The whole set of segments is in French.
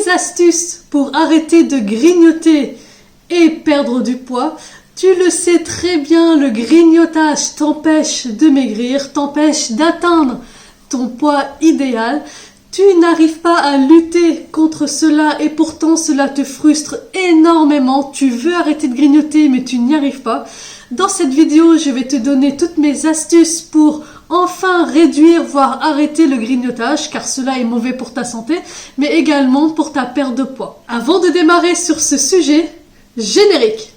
mes astuces pour arrêter de grignoter et perdre du poids. Tu le sais très bien, le grignotage t'empêche de maigrir, t'empêche d'atteindre ton poids idéal. Tu n'arrives pas à lutter contre cela et pourtant cela te frustre énormément. Tu veux arrêter de grignoter mais tu n'y arrives pas. Dans cette vidéo, je vais te donner toutes mes astuces pour enfin réduire, voire arrêter le grignotage, car cela est mauvais pour ta santé, mais également pour ta perte de poids. Avant de démarrer sur ce sujet, générique.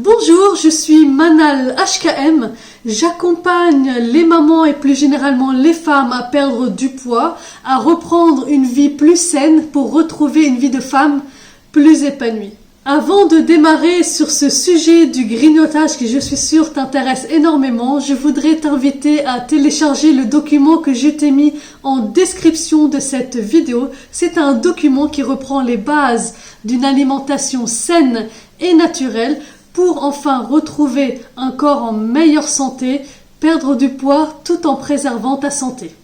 Bonjour, je suis Manal HKM. J'accompagne les mamans et plus généralement les femmes à perdre du poids, à reprendre une vie plus saine pour retrouver une vie de femme plus épanouie. Avant de démarrer sur ce sujet du grignotage qui je suis sûre t'intéresse énormément, je voudrais t'inviter à télécharger le document que je t'ai mis en description de cette vidéo. C'est un document qui reprend les bases d'une alimentation saine et naturelle pour enfin retrouver un corps en meilleure santé, perdre du poids tout en préservant ta santé.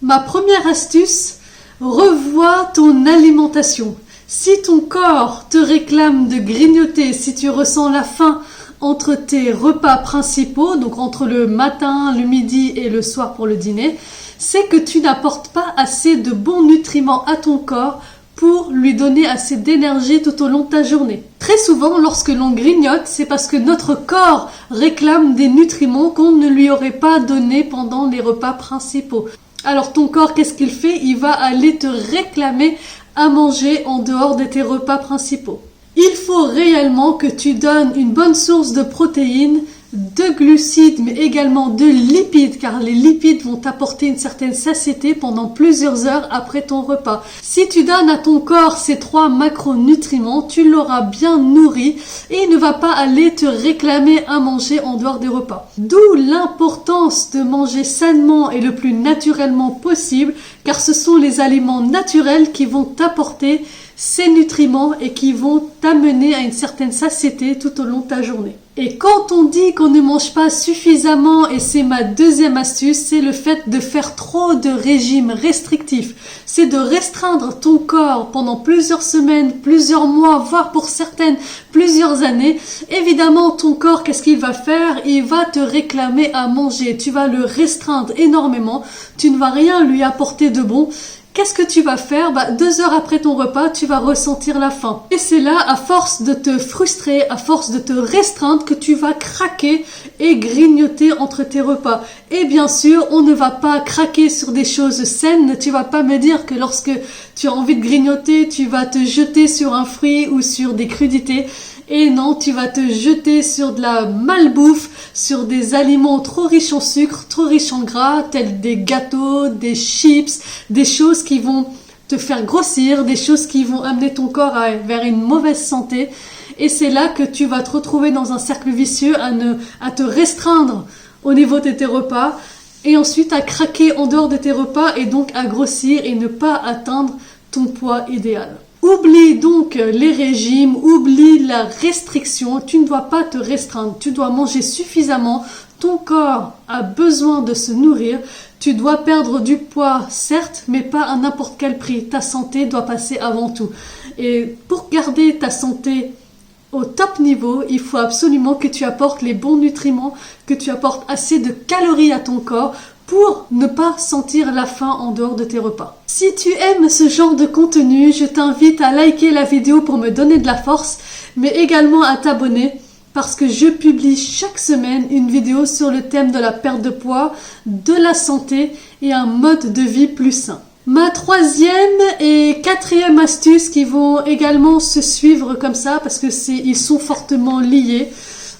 Ma première astuce, revois ton alimentation. Si ton corps te réclame de grignoter, si tu ressens la faim entre tes repas principaux, donc entre le matin, le midi et le soir pour le dîner, c'est que tu n'apportes pas assez de bons nutriments à ton corps pour lui donner assez d'énergie tout au long de ta journée. Très souvent, lorsque l'on grignote, c'est parce que notre corps réclame des nutriments qu'on ne lui aurait pas donnés pendant les repas principaux. Alors ton corps, qu'est-ce qu'il fait? Il va aller te réclamer à manger en dehors de tes repas principaux. Il faut réellement que tu donnes une bonne source de protéines, de glucides, mais également de lipides, car les lipides vont t'apporter une certaine satiété pendant plusieurs heures après ton repas. Si tu donnes à ton corps ces 3 macronutriments, tu l'auras bien nourri et il ne va pas aller te réclamer à manger en dehors des repas. D'où l'importance de manger sainement et le plus naturellement possible, car ce sont les aliments naturels qui vont t'apporter ces nutriments et qui vont t'amener à une certaine satiété tout au long de ta journée. Et quand on dit qu'on ne mange pas suffisamment, et c'est ma deuxième astuce, c'est le fait de faire trop de régimes restrictifs. C'est de restreindre ton corps pendant plusieurs semaines, plusieurs mois, voire pour certaines plusieurs années. Évidemment, ton corps, qu'est-ce qu'il va faire? Il va te réclamer à manger. Tu vas le restreindre énormément. Tu ne vas rien lui apporter de bon. Qu'est-ce que tu vas faire? 2 heures après ton repas, tu vas ressentir la faim. Et c'est là, à force de te frustrer, à force de te restreindre, que tu vas craquer et grignoter entre tes repas. Et bien sûr, on ne va pas craquer sur des choses saines. Tu vas pas me dire que lorsque tu as envie de grignoter, tu vas te jeter sur un fruit ou sur des crudités. Et non, tu vas te jeter sur de la malbouffe, sur des aliments trop riches en sucre, trop riches en gras, tels des gâteaux, des chips, des choses qui vont te faire grossir, des choses qui vont amener ton corps vers une mauvaise santé. Et c'est là que tu vas te retrouver dans un cercle vicieux à te restreindre au niveau de tes repas et ensuite à craquer en dehors de tes repas et donc à grossir et ne pas atteindre ton poids idéal. Oublie donc les régimes, oublie la restriction, tu ne dois pas te restreindre, tu dois manger suffisamment, ton corps a besoin de se nourrir, tu dois perdre du poids certes, mais pas à n'importe quel prix, ta santé doit passer avant tout. Et pour garder ta santé au top niveau, il faut absolument que tu apportes les bons nutriments, que tu apportes assez de calories à ton corps pour ne pas sentir la faim en dehors de tes repas. Si tu aimes ce genre de contenu, je t'invite à liker la vidéo pour me donner de la force, mais également à t'abonner parce que je publie chaque semaine une vidéo sur le thème de la perte de poids, de la santé et un mode de vie plus sain. Ma 3e et 4e astuce qui vont également se suivre comme ça parce que ils sont fortement liés.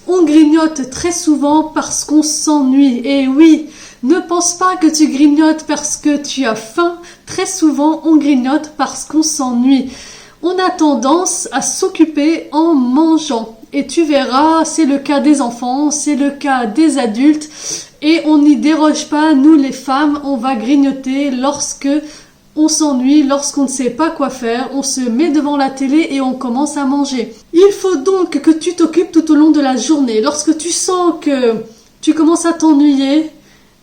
On grignote très souvent parce qu'on s'ennuie. Et oui, ne pense pas que tu grignotes parce que tu as faim. Très souvent, on grignote parce qu'on s'ennuie. On a tendance à s'occuper en mangeant. Et tu verras, c'est le cas des enfants, c'est le cas des adultes. Et on n'y déroge pas, nous les femmes, on va grignoter lorsque on s'ennuie, lorsqu'on ne sait pas quoi faire, on se met devant la télé et on commence à manger. Il faut donc que tu t'occupes tout au long de la journée. Lorsque tu sens que tu commences à t'ennuyer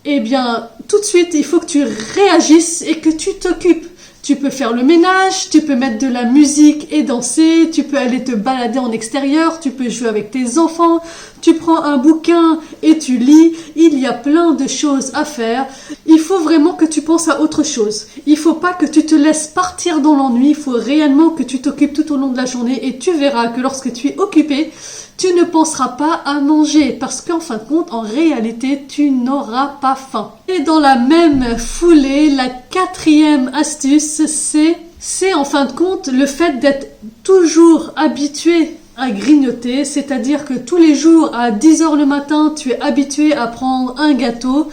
eh bien, tout de suite, il faut que tu réagisses et que tu t'occupes. Tu peux faire le ménage, tu peux mettre de la musique et danser, tu peux aller te balader en extérieur, tu peux jouer avec tes enfants, tu prends un bouquin et tu lis. Il y a plein de choses à faire. Il faut vraiment que tu penses à autre chose. Il faut pas que tu te laisses partir dans l'ennui, il faut réellement que tu t'occupes tout au long de la journée et tu verras que lorsque tu es occupé, tu ne penseras pas à manger parce qu'en fin de compte, en réalité, tu n'auras pas faim. Et dans la même foulée, la 4e astuce, c'est en fin de compte le fait d'être toujours habitué à grignoter, c'est-à-dire que tous les jours à 10h le matin, tu es habitué à prendre un gâteau.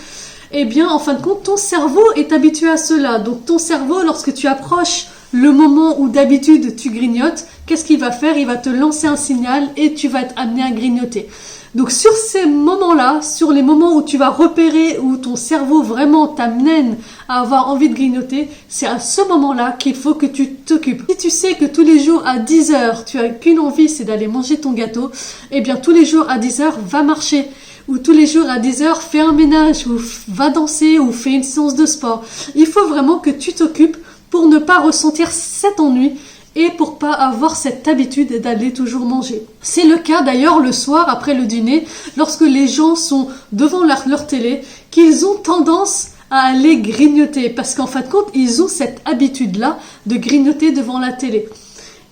Eh bien, en fin de compte, ton cerveau est habitué à cela. Donc, ton cerveau, lorsque tu approches le moment où d'habitude tu grignotes, qu'est-ce qu'il va faire? Il va te lancer un signal et tu vas être amené à grignoter. Donc sur ces moments-là, sur les moments où tu vas repérer, où ton cerveau vraiment t'amène à avoir envie de grignoter, c'est à ce moment-là qu'il faut que tu t'occupes. Si tu sais que tous les jours à 10h, tu as qu'une envie, c'est d'aller manger ton gâteau, eh bien tous les jours à 10h, va marcher. Ou tous les jours à 10h, fais un ménage, ou va danser, ou fais une séance de sport. Il faut vraiment que tu t'occupes pour ne pas ressentir cet ennui et pour pas avoir cette habitude d'aller toujours manger. C'est le cas d'ailleurs le soir après le dîner, lorsque les gens sont devant leur télé, qu'ils ont tendance à aller grignoter, parce qu'en fin de compte, ils ont cette habitude-là de grignoter devant la télé.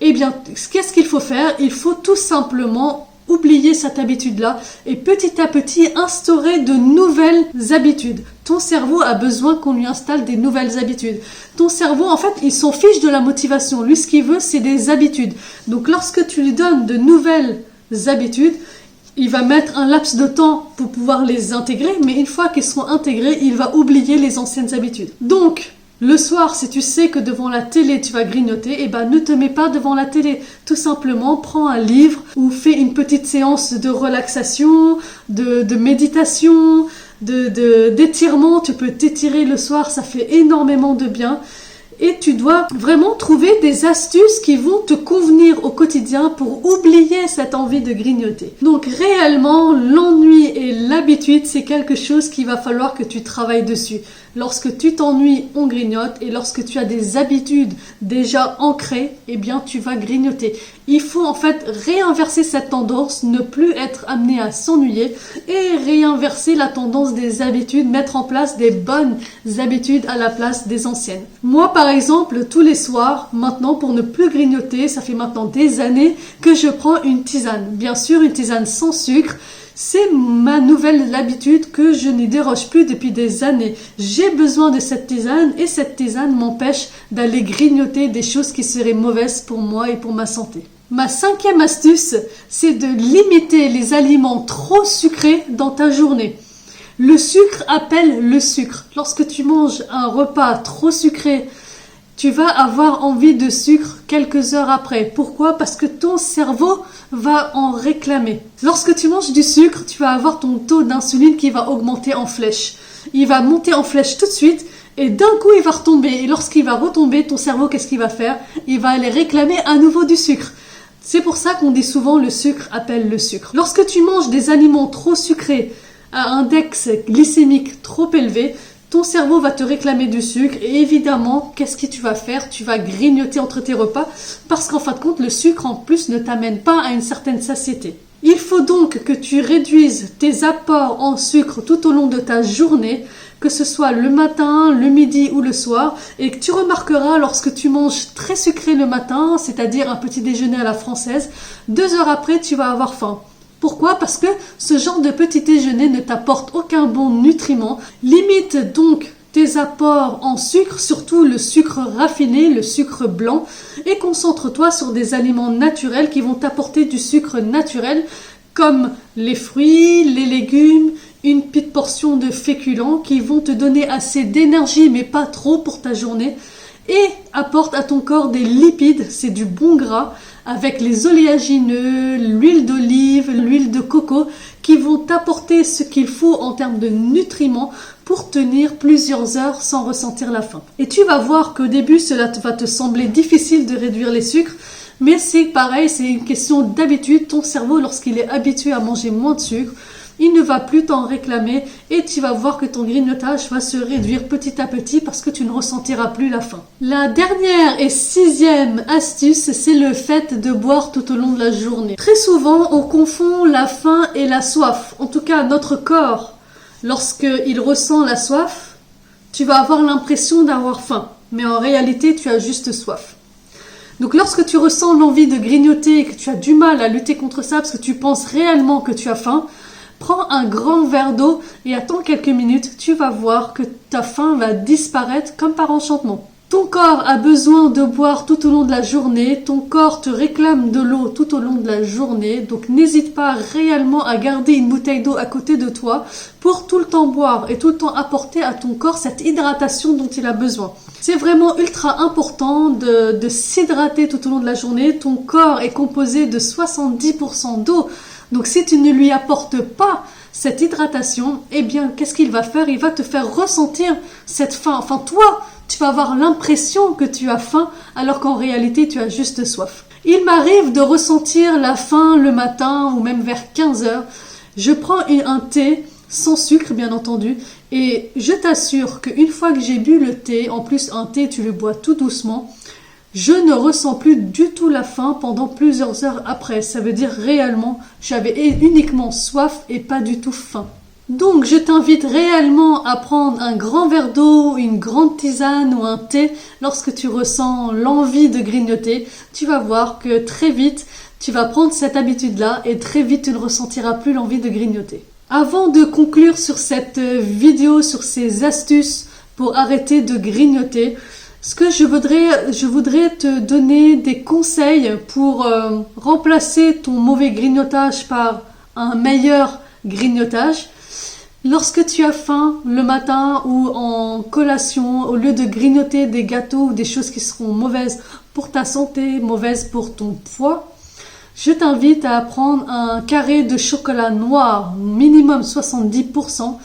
Eh bien, qu'est-ce qu'il faut faire? Il faut tout simplement oublier cette habitude-là et petit à petit instaurer de nouvelles habitudes. Ton cerveau a besoin qu'on lui installe des nouvelles habitudes. Ton cerveau, en fait, il s'en fiche de la motivation. Lui, ce qu'il veut, c'est des habitudes. Donc, lorsque tu lui donnes de nouvelles habitudes, il va mettre un laps de temps pour pouvoir les intégrer, mais une fois qu'elles seront intégrées, il va oublier les anciennes habitudes. Donc, le soir, si tu sais que devant la télé, tu vas grignoter, eh ben, ne te mets pas devant la télé. Tout simplement, prends un livre ou fais une petite séance de relaxation, de méditation, d'étirement. Tu peux t'étirer le soir, ça fait énormément de bien. Et tu dois vraiment trouver des astuces qui vont te convenir au quotidien pour oublier cette envie de grignoter. Donc réellement, l'ennui et l'habitude, c'est quelque chose qu'il va falloir que tu travailles dessus. Lorsque tu t'ennuies, on grignote, et lorsque tu as des habitudes déjà ancrées, eh bien tu vas grignoter. Il faut en fait réinverser cette tendance, ne plus être amené à s'ennuyer et réinverser la tendance des habitudes, mettre en place des bonnes habitudes à la place des anciennes. Moi par exemple, tous les soirs, maintenant pour ne plus grignoter, ça fait maintenant des années que je prends une tisane. Bien sûr, une tisane sans sucre. C'est ma nouvelle habitude que je n'y déroge plus depuis des années. J'ai besoin de cette tisane et cette tisane m'empêche d'aller grignoter des choses qui seraient mauvaises pour moi et pour ma santé. Ma 5e astuce, c'est de limiter les aliments trop sucrés dans ta journée. Le sucre appelle le sucre. Lorsque tu manges un repas trop sucré, tu vas avoir envie de sucre quelques heures après. Pourquoi? Parce que ton cerveau va en réclamer. Lorsque tu manges du sucre, tu vas avoir ton taux d'insuline qui va augmenter en flèche. Il va monter en flèche tout de suite et d'un coup il va retomber. Et lorsqu'il va retomber, ton cerveau, qu'est-ce qu'il va faire? Il va aller réclamer à nouveau du sucre. C'est pour ça qu'on dit souvent le sucre appelle le sucre. Lorsque tu manges des aliments trop sucrés, à index glycémique trop élevé, ton cerveau va te réclamer du sucre et évidemment, qu'est-ce que tu vas faire? Tu vas grignoter entre tes repas parce qu'en fin de compte, le sucre en plus ne t'amène pas à une certaine satiété. Il faut donc que tu réduises tes apports en sucre tout au long de ta journée, que ce soit le matin, le midi ou le soir, et que tu remarqueras lorsque tu manges très sucré le matin, c'est-à-dire un petit déjeuner à la française, 2 heures après, tu vas avoir faim. Pourquoi? Parce que ce genre de petit déjeuner ne t'apporte aucun bon nutriment. Limite donc tes apports en sucre, surtout le sucre raffiné, le sucre blanc, et concentre-toi sur des aliments naturels qui vont t'apporter du sucre naturel, comme les fruits, les légumes, une petite portion de féculents qui vont te donner assez d'énergie, mais pas trop pour ta journée, et apporte à ton corps des lipides, c'est du bon gras, avec les oléagineux, l'huile d'olive, l'huile de coco, qui vont t'apporter ce qu'il faut en termes de nutriments pour tenir plusieurs heures sans ressentir la faim. Et tu vas voir qu'au début, cela va te sembler difficile de réduire les sucres, mais c'est pareil, c'est une question d'habitude. Ton cerveau, lorsqu'il est habitué à manger moins de sucre, il ne va plus t'en réclamer et tu vas voir que ton grignotage va se réduire petit à petit parce que tu ne ressentiras plus la faim. La dernière et 6e astuce, c'est le fait de boire tout au long de la journée. Très souvent, on confond la faim et la soif. En tout cas, notre corps, lorsqu'il ressent la soif, tu vas avoir l'impression d'avoir faim. Mais en réalité, tu as juste soif. Donc lorsque tu ressens l'envie de grignoter et que tu as du mal à lutter contre ça parce que tu penses réellement que tu as faim, prends un grand verre d'eau et attends quelques minutes, tu vas voir que ta faim va disparaître comme par enchantement. Ton corps a besoin de boire tout au long de la journée, ton corps te réclame de l'eau tout au long de la journée, donc n'hésite pas réellement à garder une bouteille d'eau à côté de toi pour tout le temps boire et tout le temps apporter à ton corps cette hydratation dont il a besoin. C'est vraiment ultra important de s'hydrater tout au long de la journée. Ton corps est composé de 70% d'eau, donc si tu ne lui apportes pas cette hydratation, eh bien qu'est-ce qu'il va faire? Il va te faire ressentir cette faim. Enfin toi, tu vas avoir l'impression que tu as faim alors qu'en réalité tu as juste soif. Il m'arrive de ressentir la faim le matin ou même vers 15 heures. Je prends un thé sans sucre bien entendu et je t'assure qu'une fois que j'ai bu le thé, en plus un thé tu le bois tout doucement, je ne ressens plus du tout la faim pendant plusieurs heures après. Ça veut dire réellement j'avais uniquement soif et pas du tout faim. Donc je t'invite réellement à prendre un grand verre d'eau, une grande tisane ou un thé lorsque tu ressens l'envie de grignoter. Tu vas voir que très vite tu vas prendre cette habitude-là et très vite tu ne ressentiras plus l'envie de grignoter. Avant de conclure sur cette vidéo, sur ces astuces pour arrêter de grignoter, je voudrais te donner des conseils pour remplacer ton mauvais grignotage par un meilleur grignotage. Lorsque tu as faim le matin ou en collation, au lieu de grignoter des gâteaux ou des choses qui seront mauvaises pour ta santé, mauvaises pour ton poids, je t'invite à prendre un carré de chocolat noir, minimum 70%.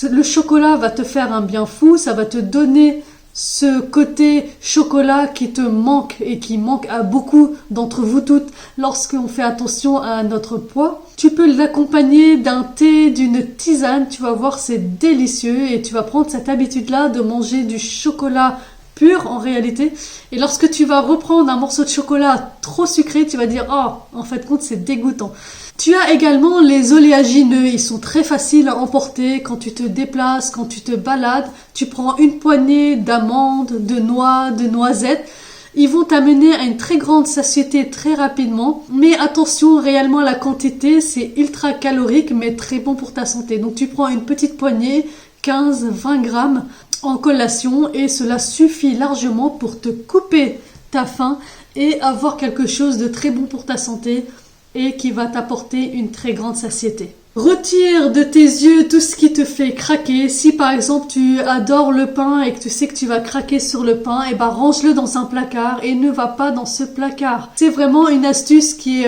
Le chocolat va te faire un bien fou, ça va te donner ce côté chocolat qui te manque et qui manque à beaucoup d'entre vous toutes lorsqu'on fait attention à notre poids. Tu peux l'accompagner d'un thé, d'une tisane, tu vas voir c'est délicieux et tu vas prendre cette habitude-là de manger du chocolat pur en réalité. Et lorsque tu vas reprendre un morceau de chocolat trop sucré, tu vas dire « Oh, en fait compte c'est dégoûtant ». Tu as également les oléagineux, ils sont très faciles à emporter quand tu te déplaces, quand tu te balades. Tu prends une poignée d'amandes, de noix, de noisettes. Ils vont t'amener à une très grande satiété très rapidement. Mais attention, réellement la quantité, c'est ultra calorique mais très bon pour ta santé. Donc tu prends une petite poignée, 15-20 grammes en collation et cela suffit largement pour te couper ta faim et avoir quelque chose de très bon pour ta santé et qui va t'apporter une très grande satiété. Retire de tes yeux tout ce qui te fait craquer. Si par exemple tu adores le pain et que tu sais que tu vas craquer sur le pain, et ben range-le dans un placard et ne va pas dans ce placard. C'est vraiment une astuce qui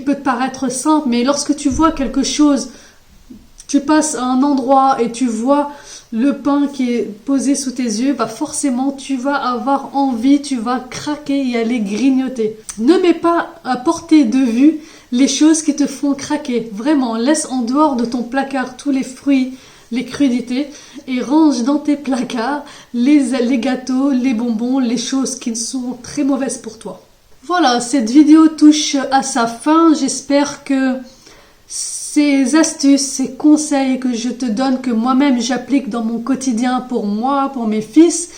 peut te paraître simple, mais lorsque tu vois quelque chose, tu passes à un endroit et tu vois le pain qui est posé sous tes yeux, bah forcément tu vas avoir envie, tu vas craquer et aller grignoter. Ne mets pas à portée de vue les choses qui te font craquer. Vraiment, laisse en dehors de ton placard tous les fruits, les crudités et range dans tes placards les gâteaux, les bonbons, les choses qui sont très mauvaises pour toi. Voilà, cette vidéo touche à sa fin. J'espère que ces astuces, ces conseils que je te donne, que moi-même j'applique dans mon quotidien pour moi, pour mes fils,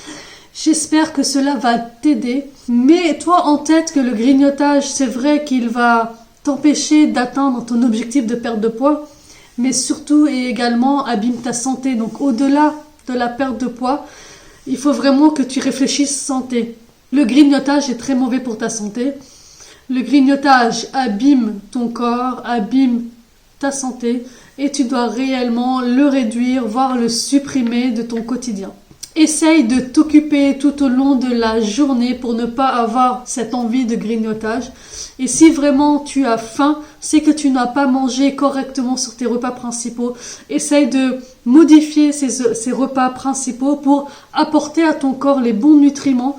j'espère que cela va t'aider. Mets-toi en tête que le grignotage, c'est vrai qu'il va t'empêcher d'atteindre ton objectif de perte de poids, mais surtout et également abîme ta santé. Donc au-delà de la perte de poids, il faut vraiment que tu réfléchisses santé. Le grignotage est très mauvais pour ta santé. Le grignotage abîme ton corps, abîme ta santé et tu dois réellement le réduire, voire le supprimer de ton quotidien. Essaye de t'occuper tout au long de la journée pour ne pas avoir cette envie de grignotage. Et si vraiment tu as faim, c'est que tu n'as pas mangé correctement sur tes repas principaux. Essaye de modifier ces repas principaux pour apporter à ton corps les bons nutriments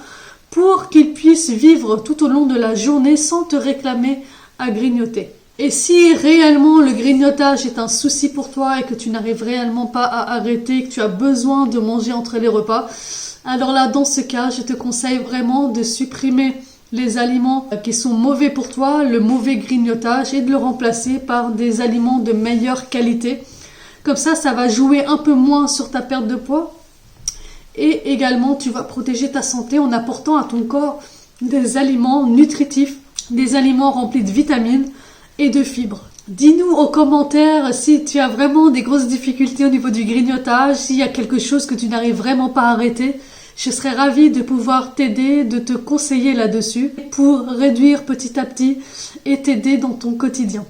pour qu'il puisse vivre tout au long de la journée sans te réclamer à grignoter. Et si réellement le grignotage est un souci pour toi et que tu n'arrives réellement pas à arrêter, que tu as besoin de manger entre les repas, alors là, dans ce cas, je te conseille vraiment de supprimer les aliments qui sont mauvais pour toi, le mauvais grignotage, et de le remplacer par des aliments de meilleure qualité. Comme ça va jouer un peu moins sur ta perte de poids. Et également, tu vas protéger ta santé en apportant à ton corps des aliments nutritifs, des aliments remplis de vitamines et de fibres. Dis-nous en commentaire si tu as vraiment des grosses difficultés au niveau du grignotage, s'il y a quelque chose que tu n'arrives vraiment pas à arrêter. Je serais ravie de pouvoir t'aider, de te conseiller là-dessus pour réduire petit à petit et t'aider dans ton quotidien.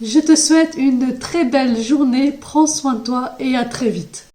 Je te souhaite une très belle journée, prends soin de toi et à très vite.